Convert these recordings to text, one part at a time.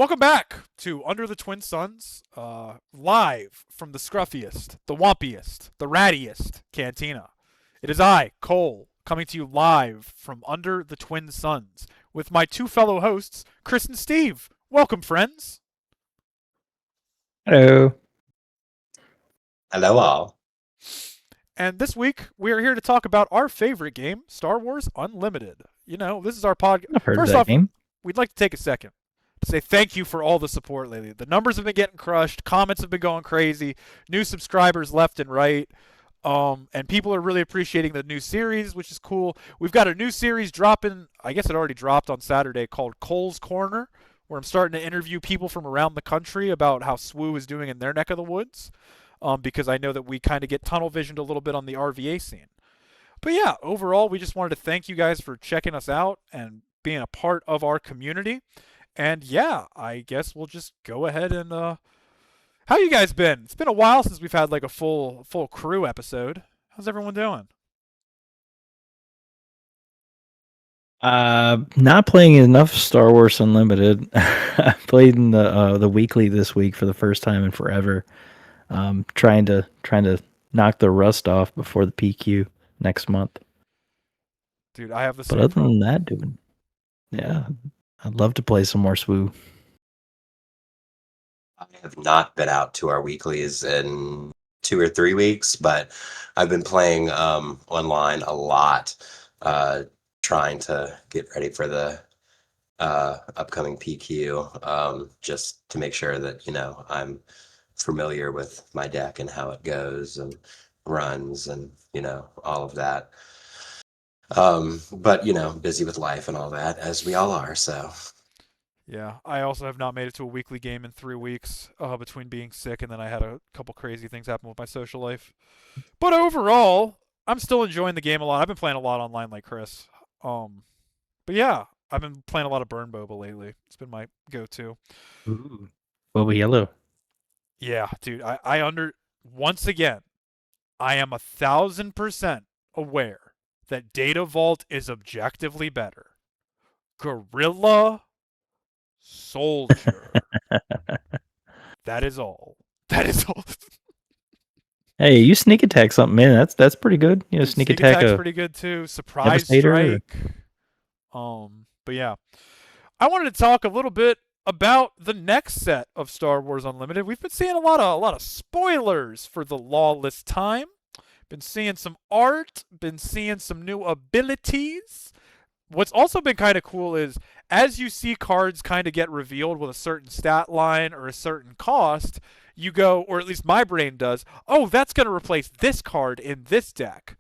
Welcome back to Under the Twin Suns, live from the scruffiest, the wompiest, the rattiest cantina. It is I, Cole, coming to you live from Under the Twin Suns with my two fellow hosts, Chris and Steve. Welcome, friends. Hello. Hello, all. And this week, we are here to talk about our favorite game, Star Wars Unlimited. You know, this is our podcast. I've heard of First that off, game. we'd like to take a second to say thank you for all the support lately. The numbers have been getting crushed, comments have been going crazy, new subscribers left and right. And people are really appreciating the new series, which is cool. We've got a new series dropping, I guess it already dropped on Saturday, called Cole's Corner, where I'm starting to interview people from around the country about how SWU is doing in their neck of the woods. Because I know that we kind of get tunnel visioned a little bit on the RVA scene. But yeah, overall, we just wanted to thank you guys for checking us out and being a part of our community. And yeah, I guess we'll just go ahead and how you guys been? It's been a while since we've had like a full crew episode. How's everyone doing? Not playing enough Star Wars Unlimited. I played in the weekly this week for the first time in forever. Trying to knock the rust off before the PQ next month. Dude, I have the But same other problem. than that, yeah, I'd love to play some more SWU. I have not been out to our weeklies in 2 or 3 weeks, but I've been playing online a lot, trying to get ready for the upcoming PQ, just to make sure that, I'm familiar with my deck and how it goes and runs and, all of that. But, busy with life and all that, as we all are, so... Yeah, I also have not made it to a weekly game in 3 weeks between being sick and then I had a couple crazy things happen with my social life. But overall, I'm still enjoying the game a lot. I've been playing a lot online like Chris. But yeah, I've been playing a lot of Burn Boba lately. It's been my go-to. Ooh. Boba Yellow. Yeah, dude, once again, I am 1,000% aware that Data Vault is objectively better. Gorilla Soldier. That is all. That is all. Hey, you sneak attack something, man. That's pretty good. Sneak attack attack's a pretty good too. Surprise Devastator. strike. But yeah, I wanted to talk a little bit about the next set of Star Wars Unlimited. We've been seeing a lot of spoilers for the Lawless Time. Been seeing some art. Been seeing some new abilities. What's also been kind of cool is as you see cards kind of get revealed with a certain stat line or a certain cost, you go, or at least my brain does, oh, that's going to replace this card in this deck.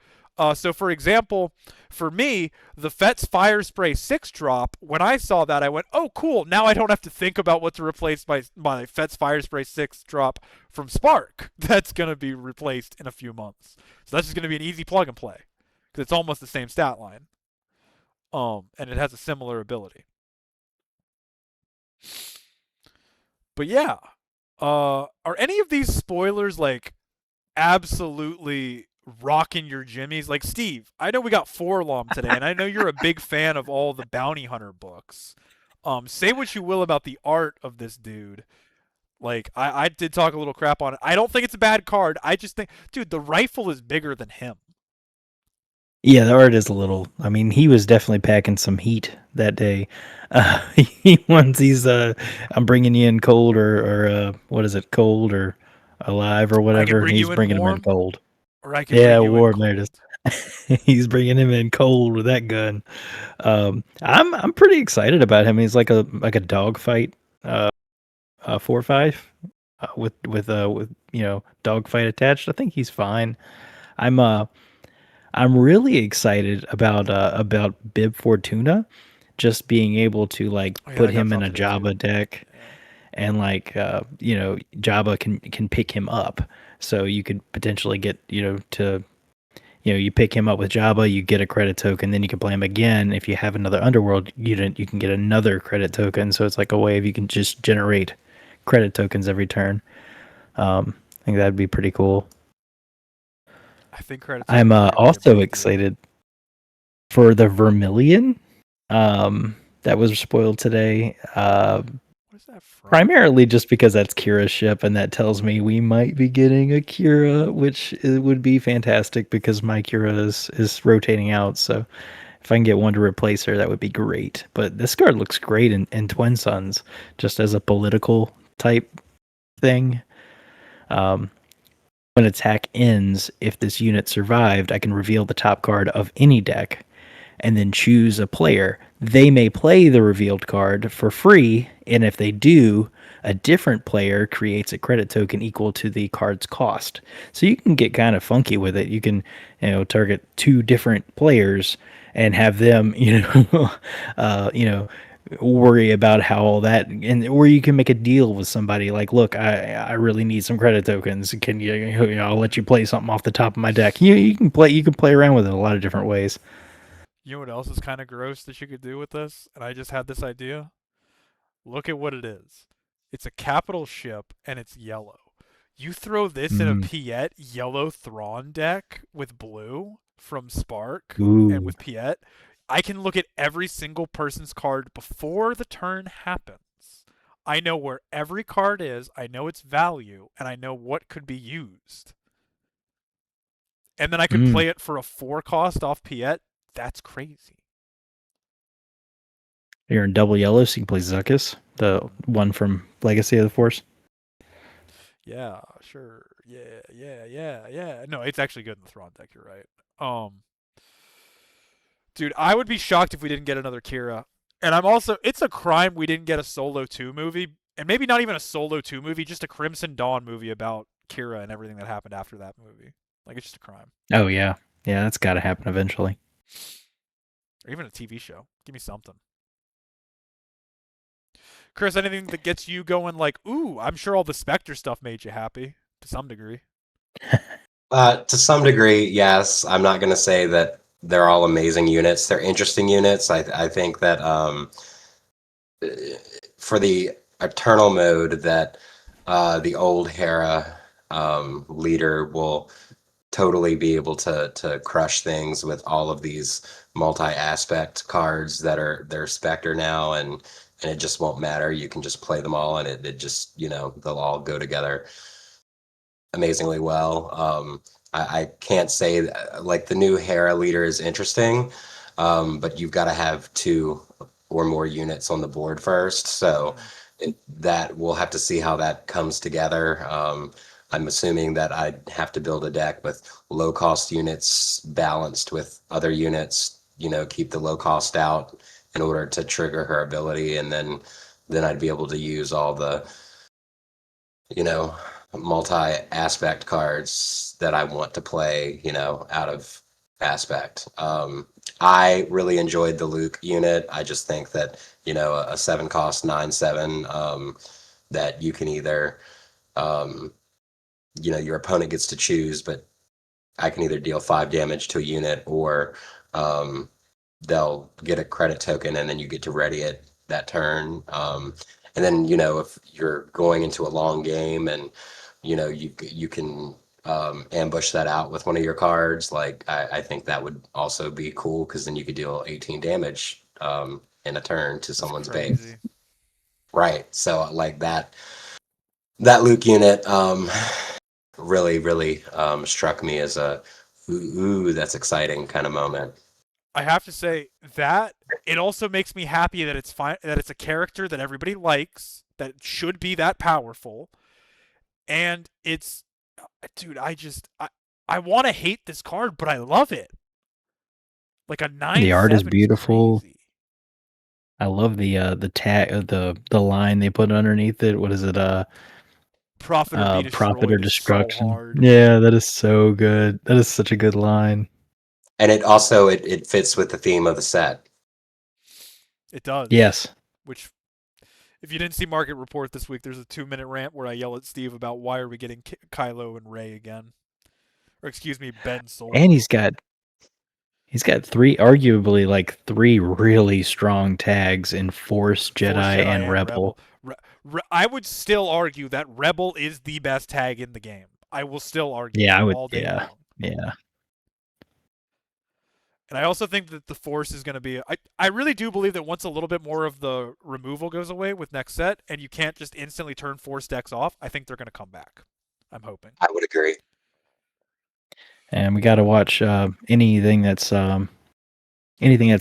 So, for example, for me, the Fett's Fire Spray 6 drop, when I saw that, I went, oh, cool. Now I don't have to think about what to replace my Fett's Fire Spray 6 drop from Spark. That's going to be replaced in a few months. So that's just going to be an easy plug and play because it's almost the same stat line. And it has a similar ability. But yeah, are any of these spoilers like absolutely rocking your jimmies? Like Steve, I know we got Forlom today, and I know you're a big fan of all the bounty hunter books. Say what you will about the art of this dude. Like I did talk a little crap on it. I don't think it's a bad card. I just think, dude, the rifle is bigger than him. Yeah, the art is a little. I mean, he was definitely packing some heat that day. Once he's, I'm bringing you in cold or what is it, cold or alive or I can whatever. bring He's you in bringing him in warm, cold. or I can Yeah, bring you in warm. There it cold. is. He's bringing him in cold with that gun. I'm pretty excited about him. He's like a dogfight, 4/5, with dogfight attached. I think he's fine. I'm uh I'm really excited about Bib Fortuna, just being able to like Oh yeah, put that got him in dropped a today too. Jabba deck, Yeah. and like Jabba can pick him up, so you could potentially get you pick him up with Jabba, you get a credit token, then you can play him again. If you have another Underworld unit, you can get another credit token. So it's like a way of you can just generate credit tokens every turn. I think that'd be pretty cool. I think credit I'm tokens are going to be a also big deal. excited for the Vermilion that was spoiled today. What Where's that from? Primarily just because that's Kira's ship, and that tells me we might be getting a Kira, which would be fantastic because my Kira is rotating out. So if I can get one to replace her, that would be great. But this card looks great in Twin Suns, just as a political type thing. Um, when attack ends, if this unit survived, I can reveal the top card of any deck and then choose a player. They may play the revealed card for free, and if they do, a different player creates a credit token equal to the card's cost. So you can get kind of funky with it. You can, target two different players and have them, worry about how all that, and or you can make a deal with somebody like, look, I really need some credit tokens. Can I'll let you play something off the top of my deck. You can play around with it a lot of different ways. You know what else is kind of gross that you could do with this? And I just had this idea. Look at what it is. It's a capital ship and it's yellow. You throw this in a Mm. Piet yellow Thrawn deck with blue from Spark and Ooh. with Piet, I can look at every single person's card before the turn happens. I know where every card is, I know its value, and I know what could be used. And then I could Mm. play it for a 4 cost off Piet. That's crazy. You're in double yellow, so you can play Zuckuss, the one from Legacy of the Force. Yeah, sure. Yeah. No, it's actually good in the Thrawn deck, you're right. Um Dude, I would be shocked if we didn't get another Kira. And I'm also it's a crime we didn't get a Solo 2 movie, and maybe not even a Solo 2 movie, just a Crimson Dawn movie about Kira and everything that happened after that movie. Like it's just a crime. Oh yeah, yeah, that's got to happen eventually. Or even a TV show. Give me something. Chris, anything that gets you going like, ooh, I'm sure all the Spectre stuff made you happy to some degree. To some degree, yes. I'm not going to say that they're all amazing units. They're interesting units. I think that for the eternal mode that the old Hera leader will totally be able to crush things with all of these multi-aspect cards that are they're Spectre now, and it just won't matter. You can just play them all, and it just they'll all go together amazingly well. I can't say that, like the new Hera leader is interesting, but you've got to have two or more units on the board first. So Mm-hmm. that we'll have to see how that comes together. I'm assuming that I'd have to build a deck with low cost units balanced with other units. Keep the low cost out in order to trigger her ability, and then I'd be able to use all the you know, multi-aspect cards that I want to play, out of aspect. I really enjoyed the Luke unit. I just think that, a 7 cost 9/7, that you can either, um, your opponent gets to choose, but I can either deal 5 damage to a unit, or um, they'll get a credit token and then you get to ready it that turn. And then, if you're going into a long game and, you can ambush that out with one of your cards, like I think that would also be cool because then you could deal 18 damage in a turn to That's someone's base. crazy. Right. So like that Luke unit really, really struck me as a ooh, that's exciting kind of moment. I have to say that it also makes me happy that it's fine that it's a character that everybody likes, that should be that powerful, and it's dude, I want to hate this card, but I love it. Like a The art is 9/7 is beautiful. crazy. I love the tag, the line they put underneath it. What is it? Profit or be Profit or destroyed is so destruction. hard. Yeah, that is so good. That is such a good line. And it also it fits with the theme of the set. It does. Yes. Which, if you didn't see Market Report this week, there's a 2-minute rant where I yell at Steve about why are we getting Kylo and Rey again, or excuse me, Ben And Solo. he's got three, arguably like three really strong tags in Force, Force Jedi, Jedi and and Rebel. Rebel. I would still argue that Rebel is the best tag in the game. I will still argue Yeah, that I would. all day Yeah, long. yeah. And I also think that the force is going to be. I really do believe that once a little bit more of the removal goes away with next set, and you can't just instantly turn force decks off, I think they're going to come back. I'm hoping. I would agree. And we got to watch anything that's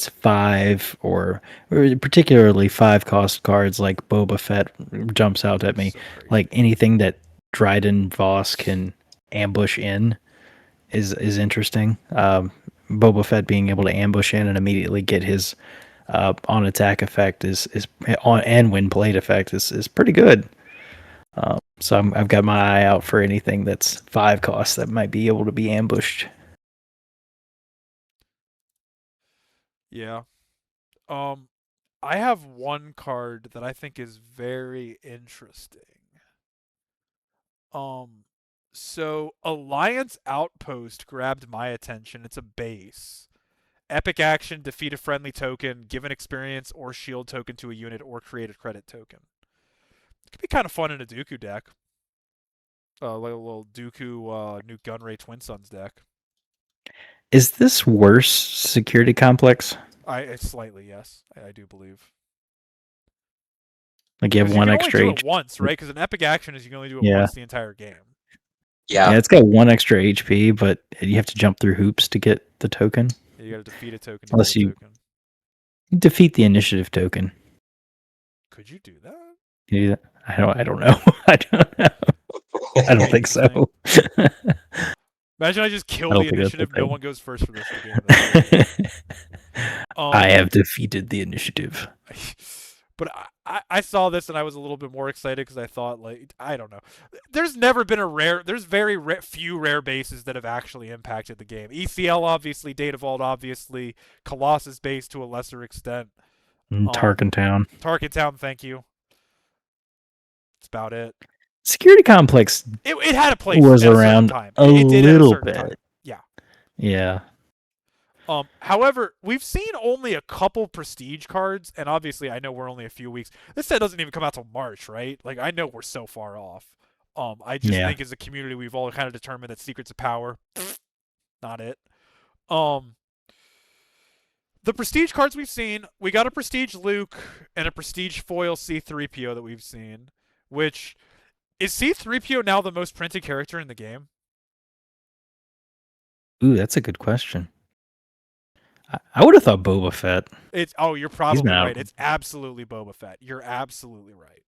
five or particularly five cost cards like Boba Fett jumps out at me. So crazy. Like anything that Dryden Voss can ambush in is interesting. Boba Fett being able to ambush in and immediately get his on attack effect is on and when played effect is pretty good. So I've got my eye out for anything that's five costs that might be able to be ambushed. Yeah. I have one card that I think is very interesting. Um, so Alliance Outpost grabbed my attention. It's a base. Epic action, defeat a friendly token, give an experience or shield token to a unit, or create a credit token. It could be kind of fun in a Dooku deck. Like a little Dooku new Gunray Twin Suns deck. Is this worse security complex? Slightly, yes. I do believe. Like you have Because you one can extra only do it HP. once, right? Because an epic action is you can only do it Yeah. once the entire game. Yeah. Yeah, it's got one extra HP, but you have to jump through hoops to get the token. Yeah, you got to defeat a token to Unless get a you- token. Defeat the initiative token. Could you do that? Can you do that? I don't know. I don't know. I don't think so. Imagine I just kill I don't the think that's initiative. okay. No one goes first for this game. That's crazy. I have defeated the initiative. But I saw this and I was a little bit more excited because I thought, like, I don't know. There's never been a rare. There's very few rare bases that have actually impacted the game. ECL obviously, Data Vault obviously, Colossus base to a lesser extent. Tarkin Town. Tarkin Town, thank you. That's about it. Security complex It had a place was at around a certain time. a It did little at a certain bit. time. Yeah. Yeah. However, we've seen only a couple prestige cards, and obviously I know we're only a few weeks. This set doesn't even come out till March, right? Like I know we're so far off. I just Yeah. think as a community we've all kind of determined that Secrets of Power, not it. The prestige cards we've seen, we got a prestige Luke and a prestige foil C3PO that we've seen, which is C3PO now the most printed character in the game? Ooh, that's a good question. I would have thought Boba Fett. You're probably out. right. It's absolutely Boba Fett. You're absolutely right.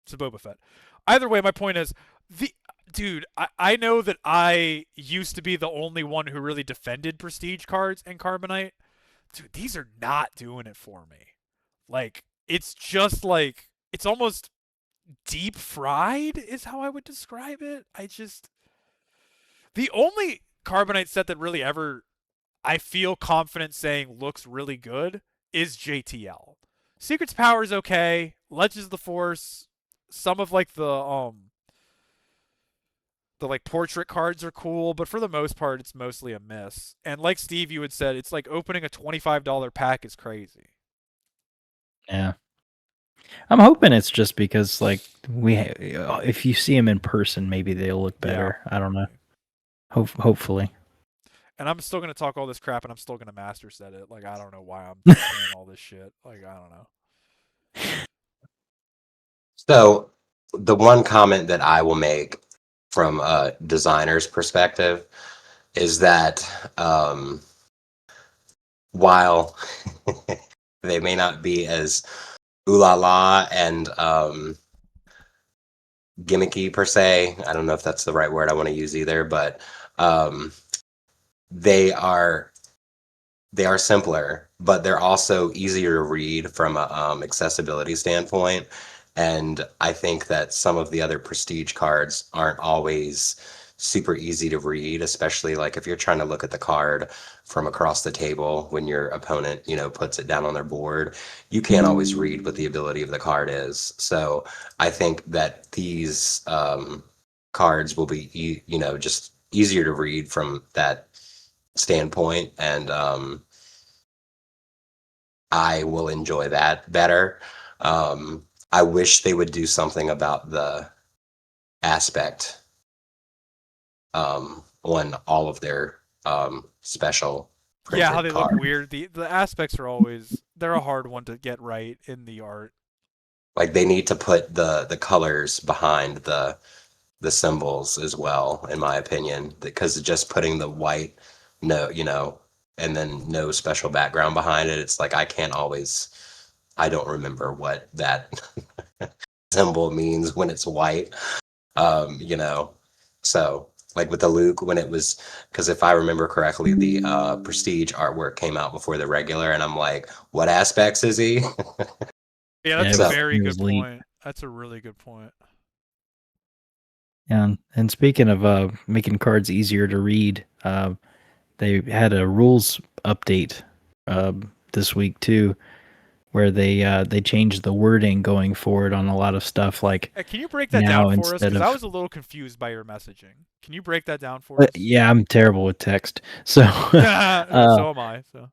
It's a Boba Fett. Either way, my point is I know that I used to be the only one who really defended prestige cards and carbonite. Dude, these are not doing it for me. Like, it's just like it's almost deep fried is how I would describe it. The only carbonite set that really ever I feel confident saying looks really good is JTL. Secrets Power is okay. Legends of the Force, some of like the like portrait cards are cool, but for the most part it's mostly a miss. And like Steve you had said, it's like opening a $25 pack is crazy. Yeah. I'm hoping it's just because like if you see them in person, maybe they'll look better. Yeah. I don't know. Hopefully. And I'm still gonna talk all this crap, and I'm still gonna master set it. Like I don't know why I'm saying all this shit. Like I don't know. So the one comment that I will make from a designer's perspective is that while they may not be as ooh la la and gimmicky per se, I don't know if that's the right word I want to use either, but they are simpler, but they're also easier to read from a accessibility standpoint. And I think that some of the other prestige cards aren't always super easy to read, especially like if you're trying to look at the card from across the table when your opponent, puts it down on their board. You can't always read what the ability of the card is. So I think that these cards will be, just easier to read from that standpoint, and I will enjoy that better. I wish they would do something about the aspect on all of their special Yeah, how printed they look card. weird. The aspects are always they're a hard one to get right in the art. Like they need to put the colors behind the symbols as well, in my opinion, because just putting the white, no, and then no special background behind it, it's like I don't remember what that symbol means when it's white. You know, so like with the Luke when it was, because if I remember correctly, the Prestige artwork came out before the regular, and I'm like, what aspects is he? Yeah, Yeah, that's a So very it good was Lee. point. That's a really good point. And speaking of making cards easier to read, they had a rules update this week too, where they changed the wording going forward on a lot of stuff. Like Hey, can you break that down now for us? instead Because I of was a little confused by your messaging. Can you break that down for us? yeah, I'm terrible with text. So So am I. So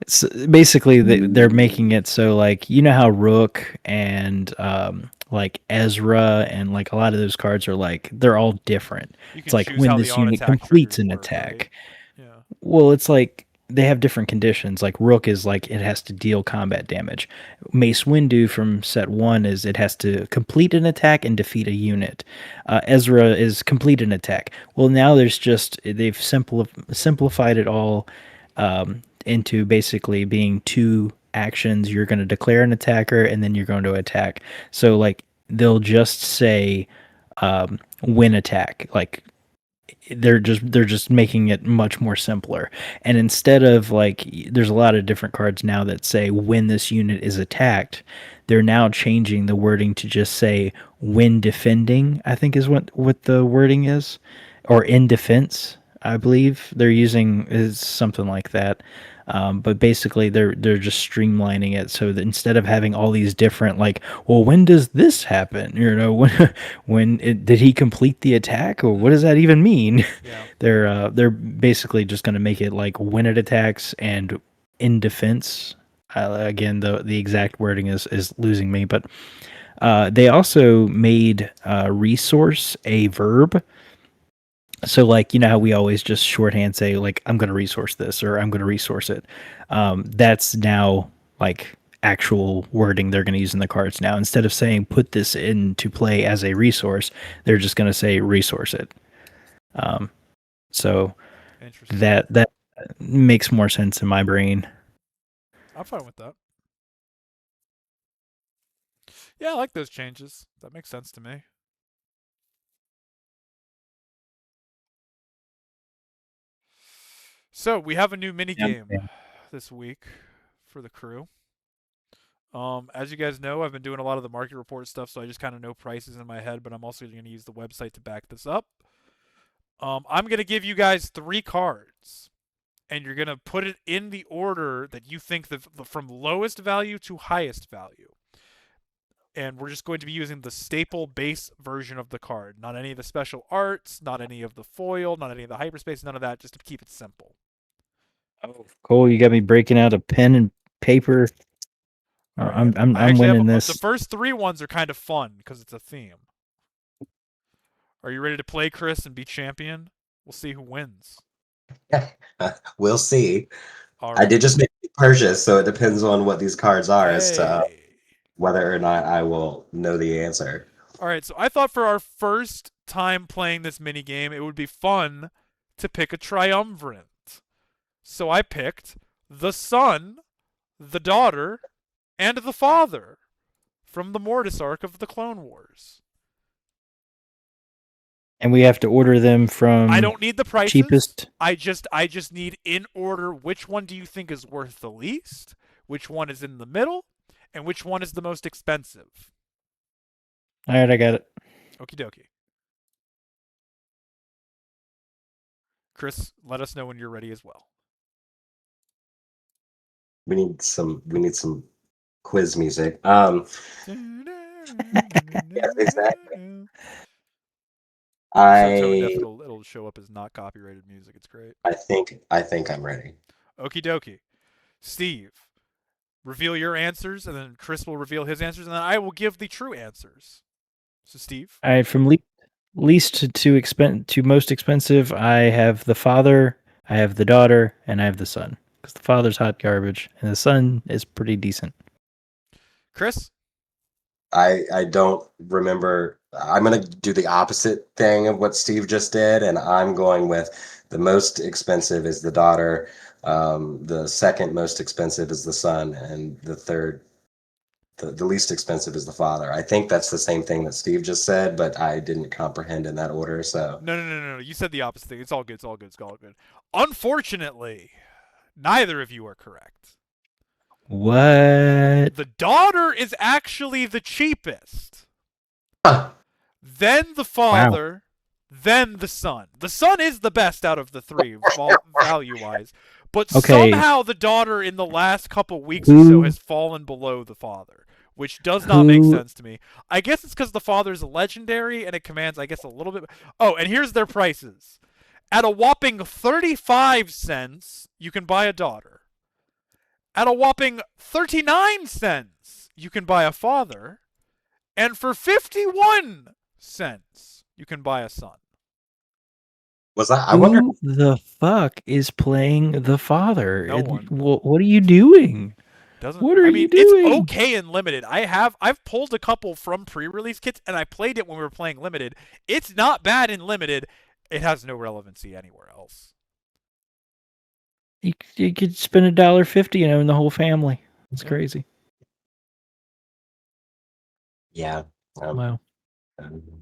it's basically they're making it so like you know how Rook and like Ezra and like a lot of those cards are like they're all different. you It's can like choose when how the this on unit attack completes triggers an work, right? attack. Yeah. Well, it's like they have different conditions. Like Rook is like it has to deal combat damage. Mace Windu from set one is it has to complete an attack and defeat a unit. Ezra is complete an attack. Well, now there's just they've simplified it all into basically being two actions. You're going to declare an attacker and then you're going to attack. So like they'll just say win attack like they're just making it much more simpler. And instead of like there's a lot of different cards now that say when this unit is attacked, they're now changing the wording to just say when defending, I think is what the wording is, or in defense, I believe they're using is something like that. But basically, they're just streamlining it so that instead of having all these different like, well, when does this happen? You know, did he complete the attack, or what does that even mean? Yeah. They're basically just going to make it like when it attacks and in defense. Again, the exact wording is losing me, but they also made resource a verb. So like you know how we always just shorthand say like I'm going to resource this or I'm going to resource it. That's now like actual wording they're going to use in the cards now. Instead of saying put this into play as a resource, they're just going to say resource it. So Interesting. that makes more sense in my brain. I'm fine with that. Yeah, I like those changes. That makes sense to me. So we have a new mini Yeah. game this week for the crew. As you guys know, I've been doing a lot of the market report stuff, so I just kind of know prices in my head, but I'm also going to use the website to back this up. I'm going to give you guys 3 cards, and you're going to put it in the order that you think from lowest value to highest value. And we're just going to be using the staple base version of the card. Not any of the special arts, not any of the foil, not any of the hyperspace, none of that, just to keep it simple. Oh, Cole, you got me breaking out a pen and paper. All right. I I'm actually have winning the this. first 3 ones are kind of fun because it's a theme. Are you ready to play, Chris, and be champion? We'll see who wins. we'll see. All I did right. just make a purchase, so it depends on what these cards are as to Hey. whether or not I will know the answer. All right. So I thought for our first time playing this mini game, it would be fun to pick a triumvirate. So I picked the son, the daughter, and the father from the Mortis arc of the Clone Wars. And we have to order them I from don't need the prices. cheapest. I just need in order which one do you think is worth the least, which one is in the middle, and which one is the most expensive. All right, I got it. Okie dokie. Chris, let us know when you're ready as well. We need some quiz music. Yes, exactly. I'm so tone deaf I it'll show up as not copyrighted music. It's great. I think I'm ready. Okie dokie. Steve, reveal your answers, and then Chris will reveal his answers, and then I will give the true answers. So, Steve. All right, from least to most expensive, I have the father, I have the daughter and I have the son. Because the father's hot garbage and the son is pretty decent. Chris? I don't remember. I'm gonna do the opposite thing of what Steve just did, and I'm going with the most expensive is the daughter, the second most expensive is the son, and the third, the least expensive is the father. I think that's the same thing that Steve just said, but I didn't comprehend in that order. So No. You said the opposite thing. It's all good. It's all good. It's all good. Unfortunately, neither of you are correct. What? The daughter is actually the cheapest. Huh. Then the father, then the son. The son is the best out of the three, value-wise. But Okay. somehow the daughter in the last couple weeks or so has fallen below the father, which does not make sense to me. I guess it's because the father's legendary and it commands, I guess, a little bit. Oh, and here's their prices. At a whopping 35 cents, you can buy a daughter. At a whopping 39 cents, you can buy a father. And for 51 cents, you can buy a son. Was that? I wonder. Who the fuck is playing the father? No one. What are you doing? What are you doing? It's okay in limited. I've pulled a couple from pre-release kits and I played it when we were playing limited. It's not bad in limited. It has no relevancy anywhere else. You could spend $1.50 and own the whole family. It's crazy. Yeah. Wow.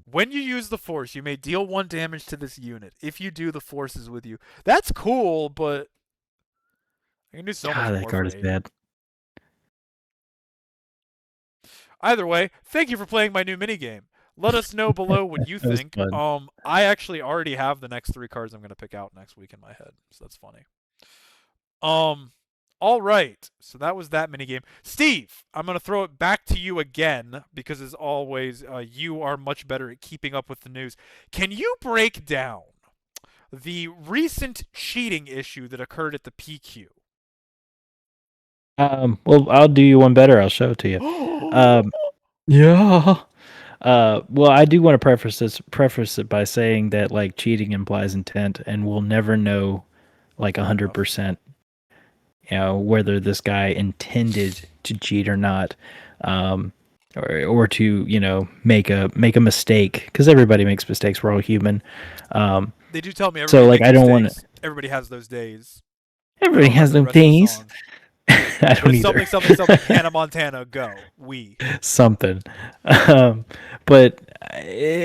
When you use the force, you may deal 1 damage to this unit. If you do, the force is with you. That's cool, but I can do so much more. That card is bad. Either way, thank you for playing my new minigame. Let us know below what you think. I actually already have the next 3 cards I'm going to pick out next week in my head, so that's funny. All right, so that was that minigame. Steve, I'm going to throw it back to you again because, as always, you are much better at keeping up with the news. Can you break down the recent cheating issue that occurred at the PQ? Well, I'll do you one better. I'll show it to you. Yeah. Well, I do want to preface it by saying that like cheating implies intent, and we'll never know like 100%, whether this guy intended to cheat or not, or to make a mistake, because everybody makes mistakes. We're all human. They do tell me everybody makes I don't want to. Everybody has those days. Everybody has those days. I don't either. Something. Hannah Montana, go. Something. But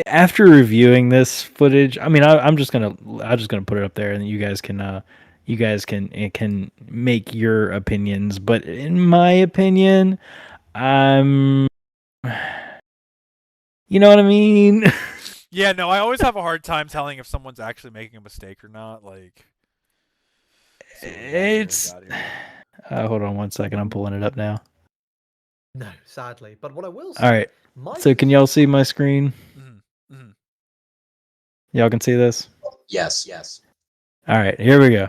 after reviewing this footage, I mean, I'm just gonna put it up there, and you guys can make your opinions. But in my opinion, you know what I mean? Yeah, no, I always have a hard time telling if someone's actually making a mistake or not. Like, it's. Hold on 1 second. I'm pulling it up now. No, sadly. But what I will say... All right. So can y'all see my screen? Mm-hmm. Y'all can see this? Yes. All right, here we go.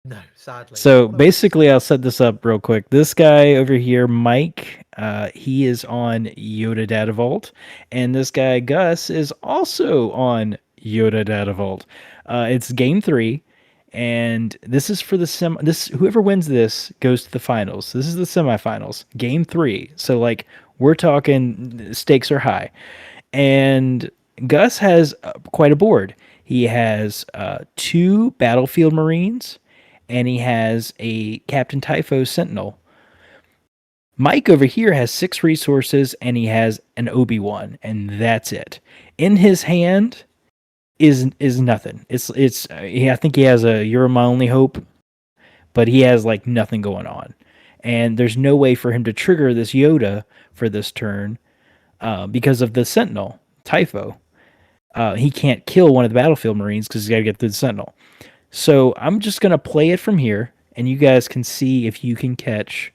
No, sadly. So basically, I'll set this up real quick. This guy over here, Mike, he is on Yoda Data Vault. And this guy, Gus, is also on Yoda Data Vault. It's game 3. And this is for the whoever wins this goes to the finals. This is the semifinals, game 3. So like we're talking stakes are high, and Gus has quite a board. He has 2 Battlefield Marines, and he has a Captain Typho Sentinel. Mike over here has 6 resources, and he has an Obi-Wan, and that's it. In his hand is nothing. I think he has a "You're My Only Hope," but he has like nothing going on, and there's no way for him to trigger this Yoda for this turn because of the Sentinel Typho. He can't kill one of the Battlefield Marines because he's got to get through the Sentinel. So I'm just gonna play it from here, and you guys can see if you can catch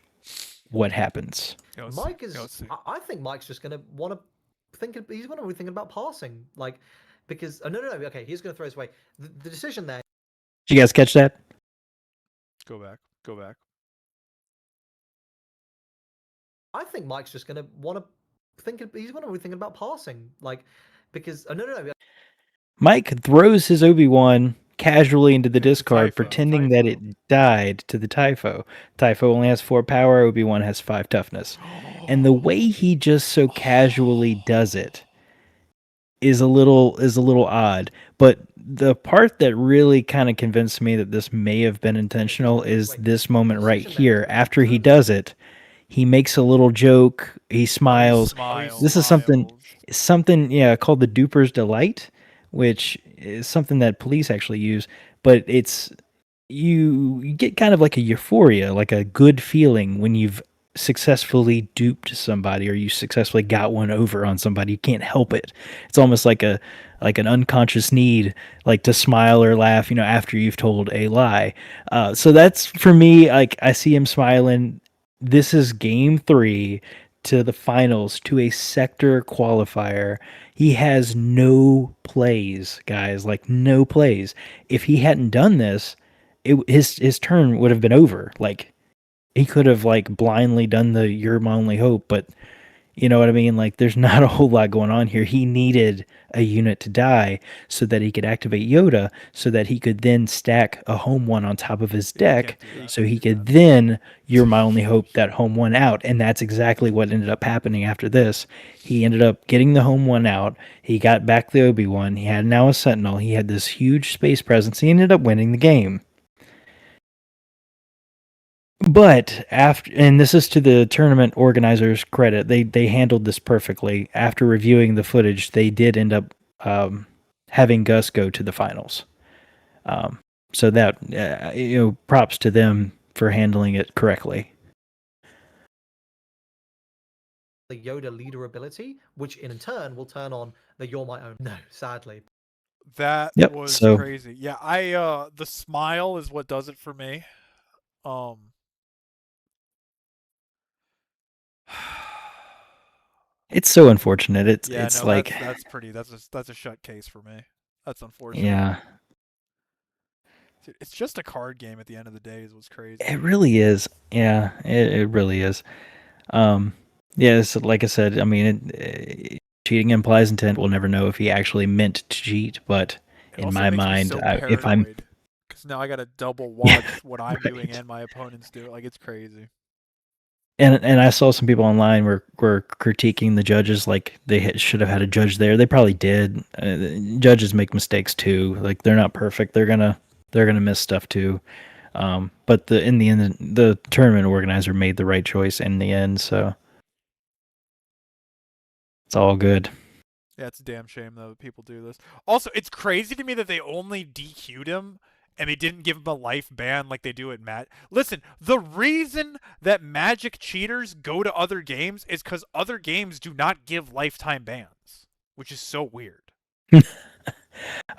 what happens. Mike is. I think Mike's just gonna want to think. He's gonna be thinking about passing, like. Because no. Okay, he's going to throw his way. The decision there. Did you guys catch that? Go back. I think Mike's just going to want to think. He's going to be thinking about passing, like because no. Mike throws his Obi-Wan casually into the discard, Typho. pretending that it died to the Typho. Typho only has 4 power, Obi-Wan has 5 toughness. And the way he just so casually does it is a little odd. But the part that really kind of convinced me that this may have been intentional is this moment right here. After he does it, he makes a little joke, he smiles. This is something called the duper's delight, which is something that police actually use, but it's you get kind of like a euphoria, like a good feeling when you've successfully duped somebody or you successfully got one over on somebody. You can't help it. It's almost like an unconscious need, like to smile or laugh, after you've told a lie. So that's for me. Like I see him smiling. This is game 3 to the finals, to a sector qualifier. He has no plays, guys. Like no plays. If he hadn't done this, his turn would have been over. Like he could have like blindly done the "you're my only hope," but you know what I mean? Like there's not a whole lot going on here. He needed a unit to die so that he could activate Yoda, so that he could then stack a home one on top of his deck, so he could then "you're my only hope" that home one out. And that's exactly what ended up happening after this. He ended up getting the home one out. He got back the Obi-Wan. He had now a Sentinel. He had this huge space presence. He ended up winning the game. But after, and this is to the tournament organizers' credit, they handled this perfectly. After reviewing the footage, they did end up having Gus go to the finals. So that props to them for handling it correctly. The Yoda leader ability, which in turn will turn on the "you're my own." No, sadly. That was crazy. Yeah, the smile is what does it for me. It's so unfortunate. It's like that's a shut case for me. That's unfortunate. Yeah. Dude, it's just a card game at the end of the day is what's crazy. It really is. Yeah, it really is. Yeah, so like I said, I mean, cheating implies intent. We'll never know if he actually meant to cheat, but in my mind, if I'm because now I got to double watch what I'm doing and my opponents do. Like it's crazy. And I saw some people online were critiquing the judges, like they should have had a judge there. They probably did. Judges make mistakes too. Like they're not perfect. They're gonna miss stuff too. But in the end, the tournament organizer made the right choice in the end. So it's all good. Yeah, it's a damn shame though that people do this. Also, it's crazy to me that they only DQ'd him and they didn't give him a life ban like they do at Magic. Listen, the reason that Magic cheaters go to other games is because other games do not give lifetime bans, which is so weird.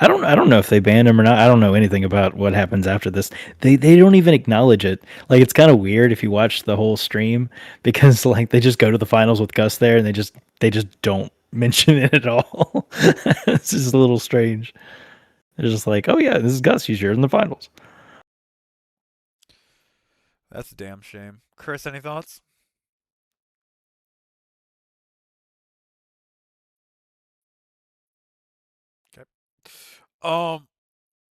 I don't know if they banned him or not. I don't know anything about what happens after this. They don't even acknowledge it. Like it's kind of weird if you watch the whole stream, because like they just go to the finals with Gus there and they just don't mention it at all. It's just a little strange. They're just like, oh yeah, this is Gus. He's here in the finals. That's a damn shame. Chris, any thoughts? Okay.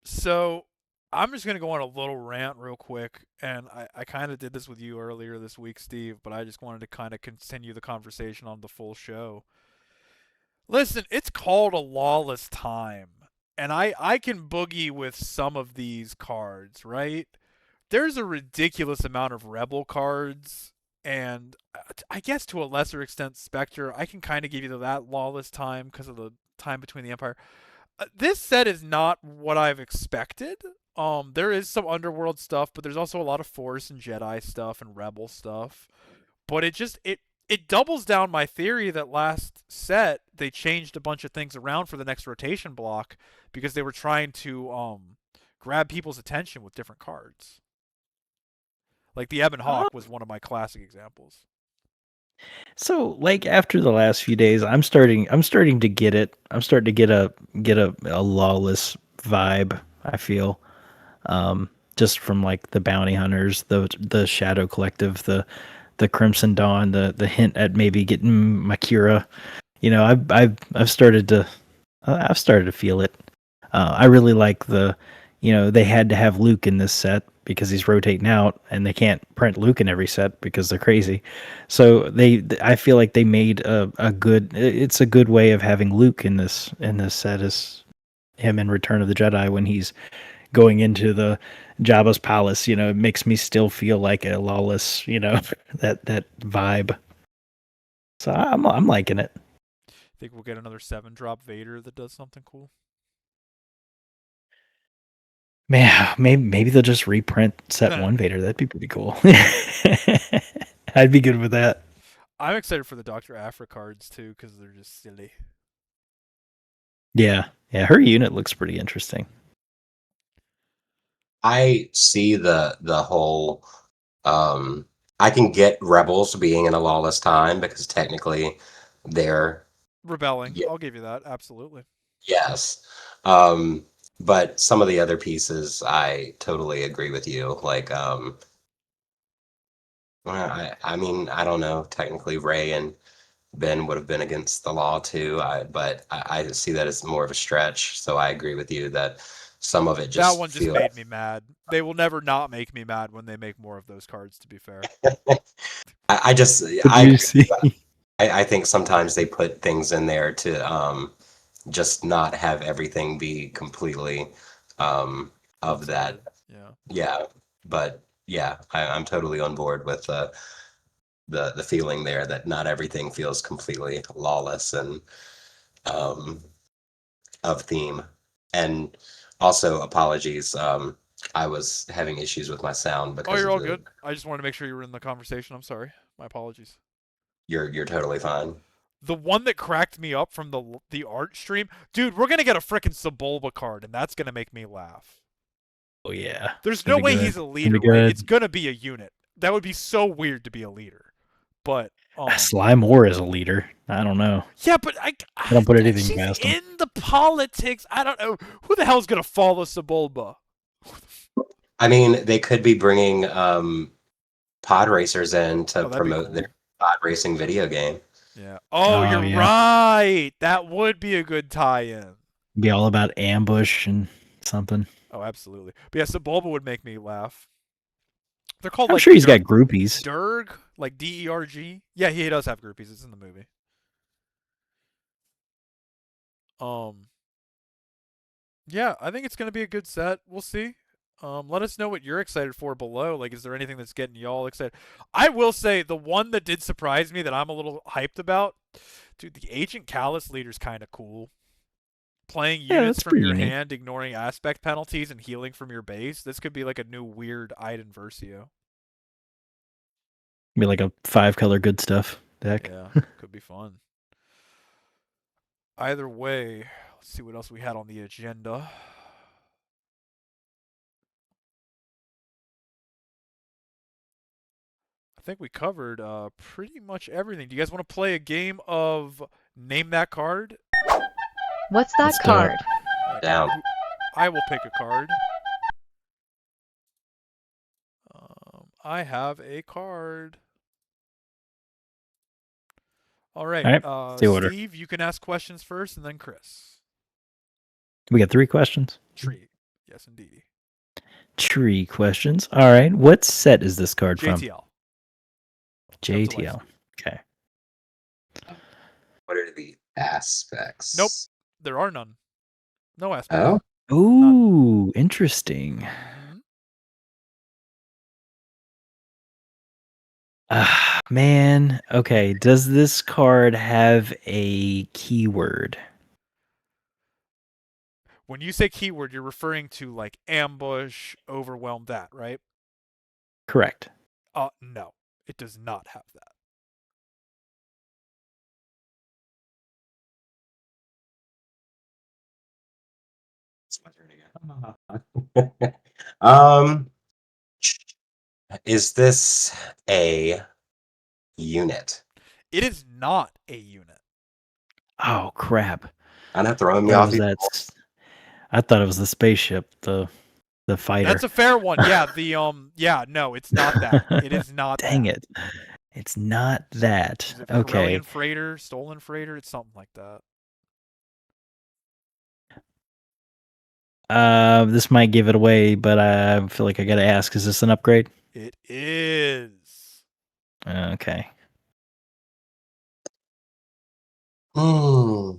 So I'm just gonna go on a little rant real quick, and I kind of did this with you earlier this week, Steve, but I just wanted to kind of continue the conversation on the full show. Listen, it's called a Lawless Time, and I can boogie with some of these cards, right? There's a ridiculous amount of Rebel cards, and I guess to a lesser extent Spectre. I can kind of give you that Lawless Time because of the time between the Empire. This set is not what I've expected. There is some Underworld stuff, but there's also a lot of Force and Jedi stuff and Rebel stuff. But it doubles down my theory that last set they changed a bunch of things around for the next rotation block because they were trying to grab people's attention with different cards. Like the Ebon Hawk was one of my classic examples. So, like after the last few days, I'm starting to get it. I'm starting to get a lawless vibe. I feel, just from like the bounty hunters, the Shadow Collective, the Crimson Dawn, the hint at maybe getting Makira. I've started to feel it. I really like the they had to have Luke in this set because he's rotating out, and they can't print Luke in every set because they're crazy. So I feel like they made a good. It's a good way of having Luke in this set as him in Return of the Jedi when he's going into the Jabba's palace. It makes me still feel like a lawless. That vibe. So I'm liking it. Think we'll get another 7-drop Vader that does something cool? Man, maybe they'll just reprint set 1 Vader. That'd be pretty cool. I'd be good with that. I'm excited for the Dr. Aphra cards too because they're just silly. Yeah, her unit looks pretty interesting. I see the whole. I can get rebels being in a lawless time because technically they're Rebelling. yeah, I'll give you that. Absolutely. yes. But some of the other pieces, I totally agree with you. Like, well, I mean, I don't know. Technically, Ray and Ben would have been against the law too. But I see that as more of a stretch. So I agree with you that some of it That just one just feels. made me mad. They will never not make me mad when they make more of those cards, to be fair. I just What do I you agree with see? that. I think sometimes they put things in there to just not have everything be completely of that. One-sided. Yeah. Yeah, but yeah, I'm totally on board with the feeling there that not everything feels completely lawless and um, of theme. And also apologies, I was having issues with my sound Oh, because you're of all the. good. I just wanted to make sure you were in the conversation. I'm sorry. My apologies. You're totally fine. The one that cracked me up from the art stream, dude, we're gonna get a freaking Sebulba card, and that's gonna make me laugh. Oh yeah, it's There's gonna no be way good. he's a It's gonna leader, be right? good. It's gonna be a unit. That would be so weird to be a leader. But Sly Moore is a leader. I don't know. yeah, but I don't put anything she's past him. in the politics. I don't know who the hell's gonna follow Sebulba. I mean, they could be bringing pod racers in to Oh, that'd be promote cool. their pod racing video game. Yeah. Oh, Oh you're yeah, right. That would be a good tie-in. be all about ambush and something. Oh, absolutely. But yeah, Sebulba would make me laugh. They're called I'm like sure he's got groupies. Derg, like DERG. Yeah, he does have groupies. It's in the movie. Um, yeah, I think it's gonna be a good set. We'll see. Let us know what you're excited for below. Like, is there anything that's getting y'all excited? I will say the one that did surprise me that I'm a little hyped about, dude. The Agent Callus leader's kind of cool. Playing Yeah, units that's from pretty your unique. hand, ignoring aspect penalties, and healing from your base. This could be like a new weird Iden Versio. Be like a 5-color good stuff deck. Yeah, could be fun. Either way, let's see what else we had on the agenda. I think we covered pretty much everything. Do you guys want to play a game of Name That Card? What's that Let's do it. card? Down. I will pick a card. I have a card. All right. All right, the order. Steve, you can ask questions first, and then Chris. We got 3 questions. Tree. Yes, indeed. Tree questions. All right. What set is this card from? JTL. JTL. Okay. What are the aspects? Nope. There are none. No aspects. Oh, Ooh, interesting. Mhm. Ah, man. Okay. Does this card have a keyword? When you say keyword, you're referring to like ambush, overwhelm, that, right? Correct. No. It does not have that. it's my turn again. um, is this a unit? It is not a unit. Oh crap. I'm not throwing me What off. was that? I thought it was the spaceship, the fighter. That's a fair one. Yeah, no, it's not that. It is not Dang that. it. It's not that. Is it Okay. Corellian freighter, stolen freighter? It's something like that. This might give it away, but I feel like I gotta ask: is this an upgrade? It is. Okay. Hmm.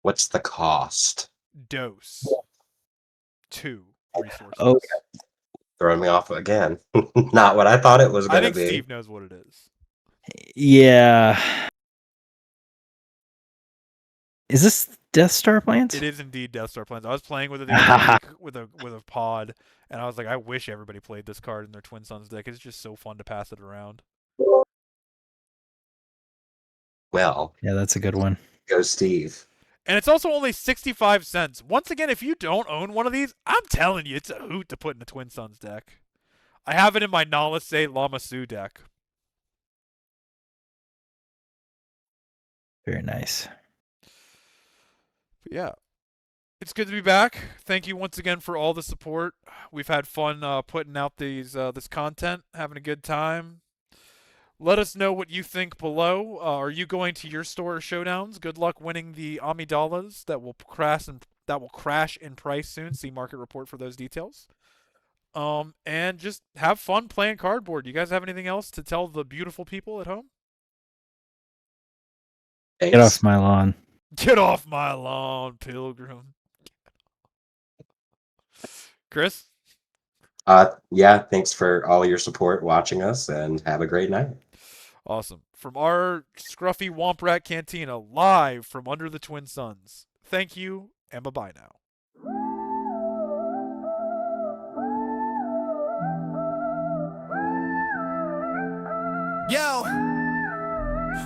What's the cost? Dose. 2 resources. Okay. Throwing me off again. Not what I thought it was I going to think be. Steve knows what it is. Yeah. Is this Death Star plans? It is indeed Death Star plans. I was playing with it the other week with a pod, and I was like, I wish everybody played this card in their Twin Sons deck. It's just so fun to pass it around. Well, Yeah, that's a good one. go Steve. And it's also only 65 cents. Once again, if you don't own one of these, I'm telling you, it's a hoot to put in a Twin Sons deck. I have it in my Nalase Lamasu deck. Very nice. But yeah, it's good to be back. Thank you once again for all the support. We've had fun putting out these this content, having a good time. Let us know what you think below. Are you going to your store showdowns? Good luck winning the Amidalas that will crash in price soon. See market report for those details. And just have fun playing cardboard. You guys have anything else to tell the beautiful people at home? Thanks. Get off my lawn. Get off my lawn, Pilgrim. Chris? Yeah, thanks for all your support watching us, and have a great night. Awesome. From our scruffy Womp Rat Cantina, live from under the Twin Suns. Thank you, and bye-bye now. Yo,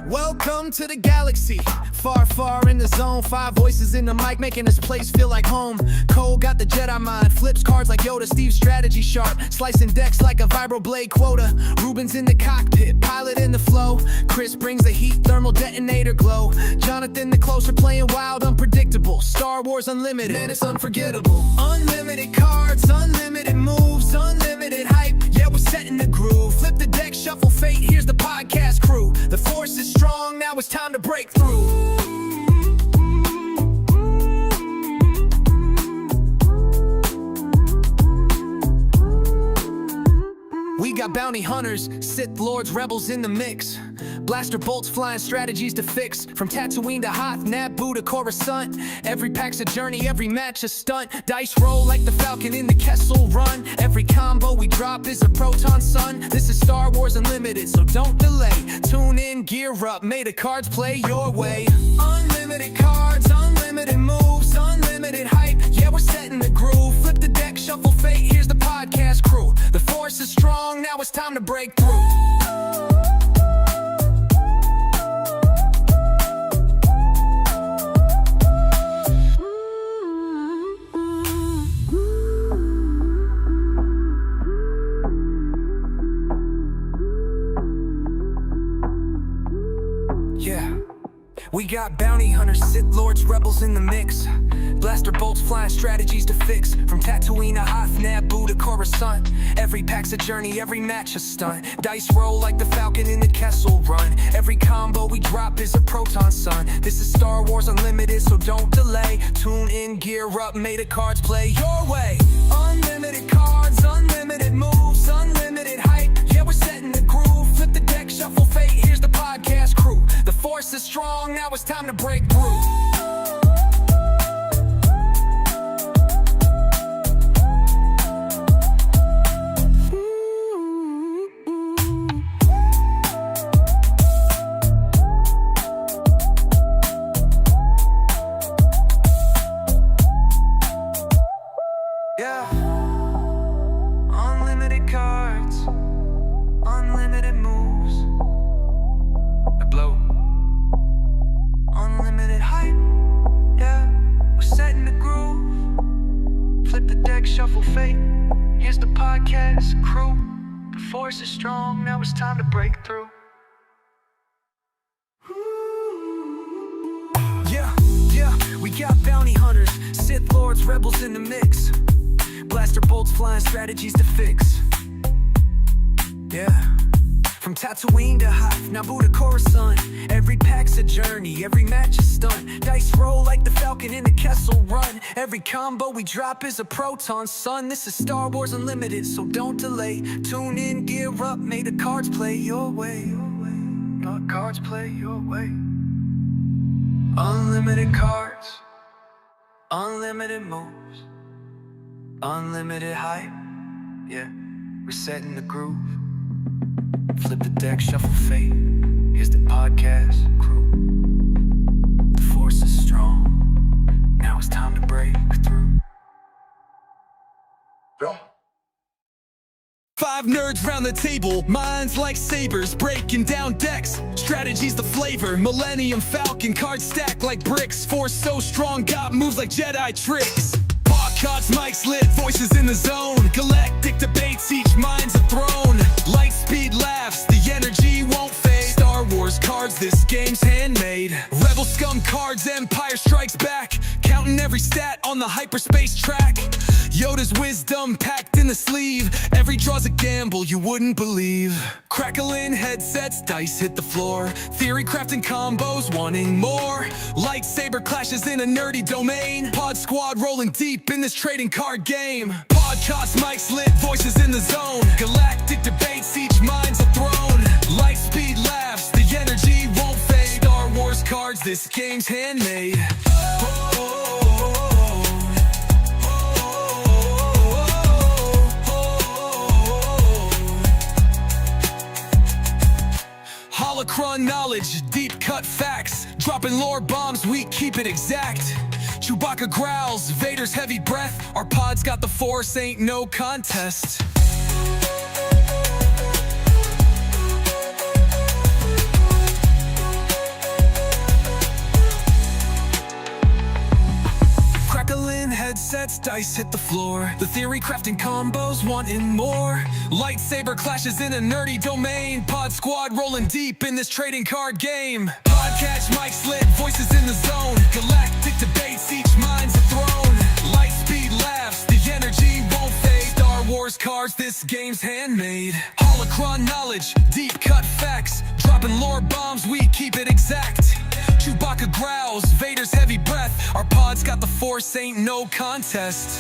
welcome to the galaxy. Far, far in the zone. 5 voices in the mic making this place feel like home. Cole got the Jedi mind, flips cards like Yoda. Steve's strategy sharp, slicing decks like a vibroblade quota. Ruben's in the cockpit, pilot in the flow. Chris brings the heat, thermal detonator glow. Jonathan the closer, playing wild, unpredictable. Star Wars Unlimited, man, it's unforgettable. Unlimited cards, unlimited moves, unlimited hype. Yeah, we're setting the groove. Flip the deck, shuffle fate. Here's the podcast crew. The force is strong, now it's time to break through. We got bounty hunters, Sith lords, rebels in the mix. Blaster bolts flying, strategies to fix. From Tatooine to Hoth, Naboo to Coruscant. Every pack's a journey, every match a stunt. Dice roll like the Falcon in the Kessel Run. Every combo we drop is a proton sun. This is Star Wars Unlimited, so don't delay. Tune in, gear up, may the cards play your way. Unlimited cards, unlimited moves, unlimited hype. Yeah, we're setting the groove. Flip the deck, shuffle fate, here's the podcast crew. The force is strong, now it's time to break through. Yeah, we got bounty hunters, Sith lords, rebels in the mix. Blaster bolts flying, strategies to fix. From Tatooine to Hoth, Naboo to Coruscant. Every pack's a journey, every match a stunt. Dice roll like the Falcon in the Kessel Run. Every combo we drop is a proton sun. This is Star Wars Unlimited, so don't delay. Tune in, gear up, may the cards play your way. Unlimited cards, unlimited moves, unlimited hype. Yeah, we're setting the groove. Flip the deck, shuffle fate, here's the podcast crew. The force is strong, now it's time to break through. Yeah, unlimited cards, unlimited moves, I blow, unlimited hype. Yeah, we're setting the groove. Flip the deck, shuffle fate. Here's the podcast crew. The force is strong, now it's time to break through. Yeah, we got bounty hunters, Sith lords, rebels in the mix. Blaster bolts flying, strategies to fix. Yeah. From Tatooine to Hive, Naboo to Coruscant. Every pack's a journey, every match a stunt. Dice roll like the Falcon in the Kessel Run. Every combo we drop is a proton, son. This is Star Wars Unlimited, so don't delay. Tune in, gear up, may the cards play your way. Not cards play your way. Unlimited cards, unlimited moves, unlimited hype. Yeah, we're setting the groove. Flip the deck, shuffle fate. Here's the podcast crew. The force is strong. Now it's time to break through. Five nerds round the table, minds like sabers, breaking down decks. Strategies the flavor, Millennium Falcon, cards stacked like bricks. Force so strong, got moves like Jedi tricks. Podcasts, mics lit, voices in the zone. Galactic debates, each mind's a throne. Light speed laughs, the energy won't fade. Star Wars cards, this game's handmade. Rebel scum cards, Empire strikes back. Counting every stat on the hyperspace track. Yoda's wisdom packed in the sleeve. Every draw's a gamble you wouldn't believe. Crackling headsets, dice hit the floor. Theory crafting combos, wanting more. Lightsaber clashes in a nerdy domain. Pod squad rolling deep in this trading card game. Podcast, mics lit, voices in the zone. Galactic debates, each mind's a throne. Light speed laughs, the energy won't fade. Star Wars cards, this game's handmade. Holocron knowledge, deep cut facts. Dropping lore bombs, we keep it exact. Chewbacca growls, Vader's heavy breath. Our pod's got the force, ain't no contest. Crackling headsets, dice hit the floor. The theory crafting combos, wanting more. Lightsaber clashes in a nerdy domain. Pod squad rolling deep in this trading card game. Podcast, mics lit, voices in the zone. Galactic debates, each mind's a throne. Light speed laughs, the energy won't fade. Star Wars cards, this game's handmade. Holocron knowledge, deep cut facts. Dropping lore bombs, we keep it exact. Chewbacca growls, Vader's heavy breath. Our pod's got the force, ain't no contest.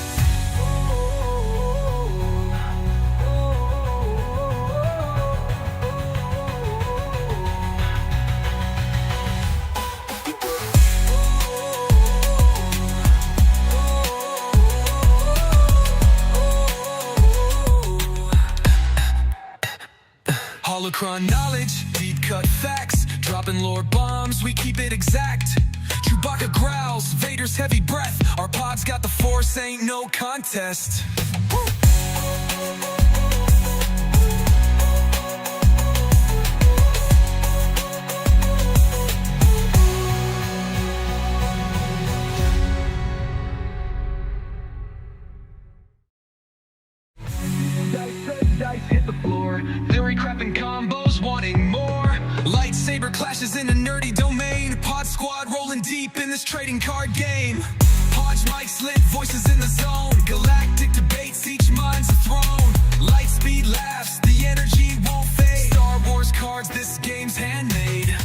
Holocron knowledge, deep cut facts. Dropping lore bombs, we keep it exact. Chewbacca growls, Vader's heavy breath. Our pod's got the force, ain't no contest. Woo! Dice hit the floor. Theory crapping combos, wanting more. Lightsaber clashes in a nerdy domain. Pod squad rolling deep in this trading card game. Podge mics lit, voices in the zone. Galactic debates, each mind's a throne. Light speed laughs, the energy won't fade. Star Wars cards, this game's handmade.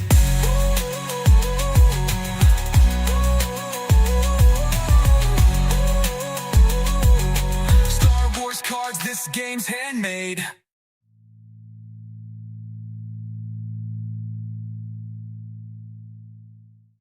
Star Wars cards, this game's handmade.